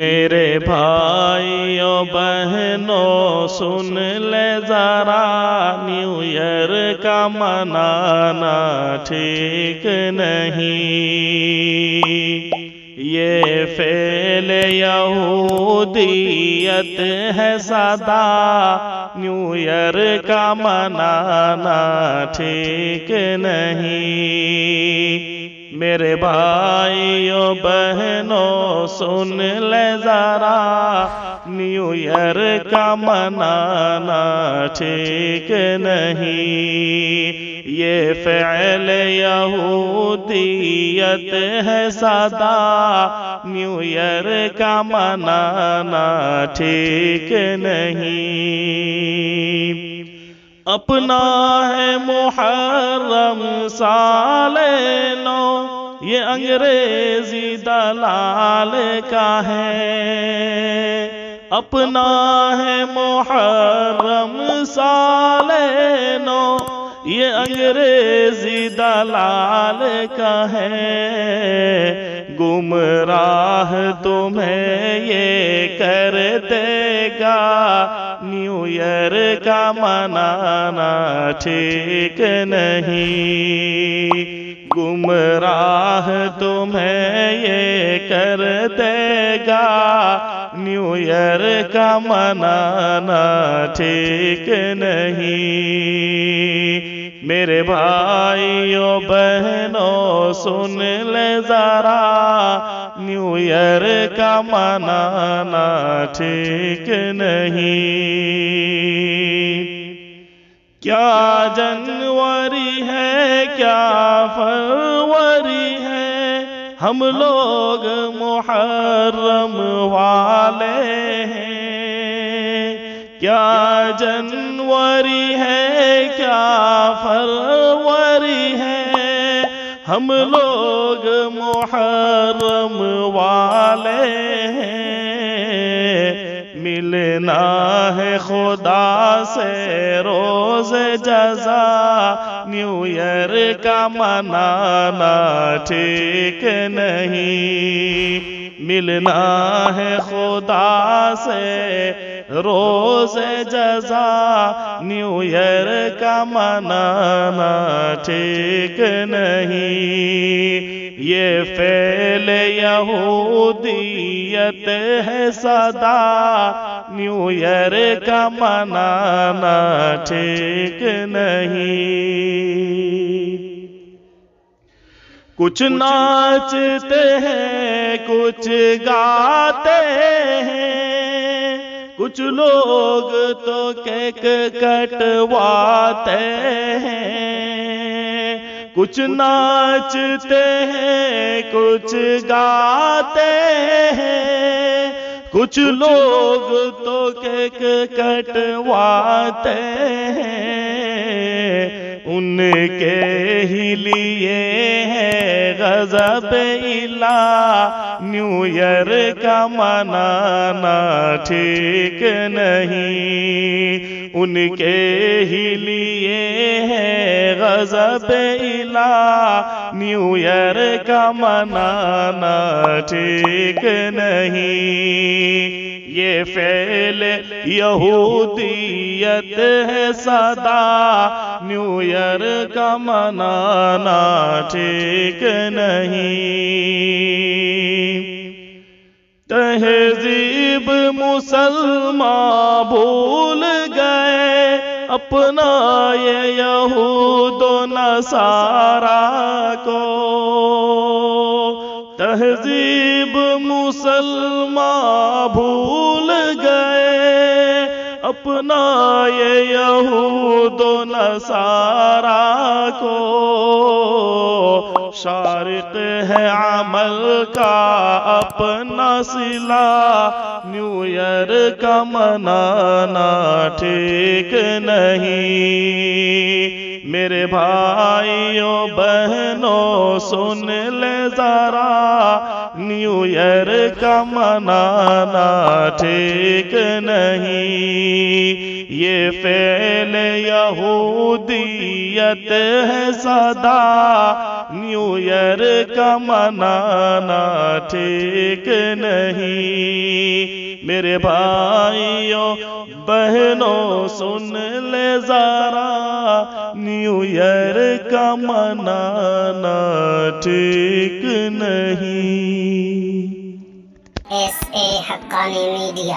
میرے بھائیوں بہنوں سن لے ذرا، نیو ایئر کا منانا ٹھیک نہیں۔ یہ فعل یہودیت ہے سدا، نیو ایئر کا منانا ٹھیک نہیں۔ میرے بھائیوں بہنوں سن لے ذرا، نیو ایئر کا منانا ٹھیک نہیں۔ یہ فعل یہودیت ہے سدا، نیو ایئر کا منانا ٹھیک نہیں۔ اپنا ہے محرم سال نو، یہ انگریزی دلال کا ہے۔ اپنا ہے محرم سال نو، یہ انگریزی دلال کا ہے۔ گمراہ تمہیں یہ کر دے گا، نیو ایئر کا منانا ٹھیک نہیں۔ گمراہ تمہیں یہ کر دے گا، نیو ایئر کا منانا ٹھیک نہیں۔ میرے بھائیوں بہنوں سن لے ذرا، نیو ایئر کا منانا ٹھیک نہیں۔ کیا جنوری ہے کیا فروری ہے، ہم لوگ محرم والے ہیں۔ کیا جنوری ہے کیا فروری ہے، ہم لوگ محرم والے ہیں۔ ملنا ہے خدا سے روز جزا، نیو ایئر کا منانا ٹھیک نہیں۔ ملنا ہے خدا سے روز جزا، نیو ایئر کا منانا ٹھیک نہیں۔ یہ فعل یہودیت ہے سدا، نیو ایئر کا منانا ٹھیک نہیں۔ کچھ ناچتے ہیں کچھ گاتے ہیں، کچھ لوگ تو کیک کٹواتے ہیں۔ کچھ ناچتے ہیں کچھ گاتے ہیں، کچھ لوگ تو کیک کٹواتے ہیں۔ ان کے ہی لیے ہے غضب الہ، نیو ایئر کا منانا ٹھیک نہیں۔ ان کے ہی لیے ہے غضب الہ، نیو ایئر کا منانا ٹھیک نہیں۔ یہ فعل یہودیت ہے سدا، نیو ایئر کا منانا ٹھیک نہیں۔ تہذیب مسلمان بھول گئے اپنا یہ یہود و نصارا کو۔ تہذیب مسلمان بھول گئے اپنا یہ یہود و نصارا کو۔ شارق ہے عمل کا اپنا صلہ، نیو ایئر کا منانا ٹھیک نہیں۔ میرے بھائیوں بہنوں سن لے ذرا، نیو ایئر کا منانا ٹھیک نہیں۔ یہ فعل یہودیت ہے سدا، نیو ایئر کا منانا ٹھیک نہیں۔ میرے بھائیوں بہنوں سن لے ذرا، نیو ایئر کا منانا ٹھیک نہیں۔ S A Haqqani media.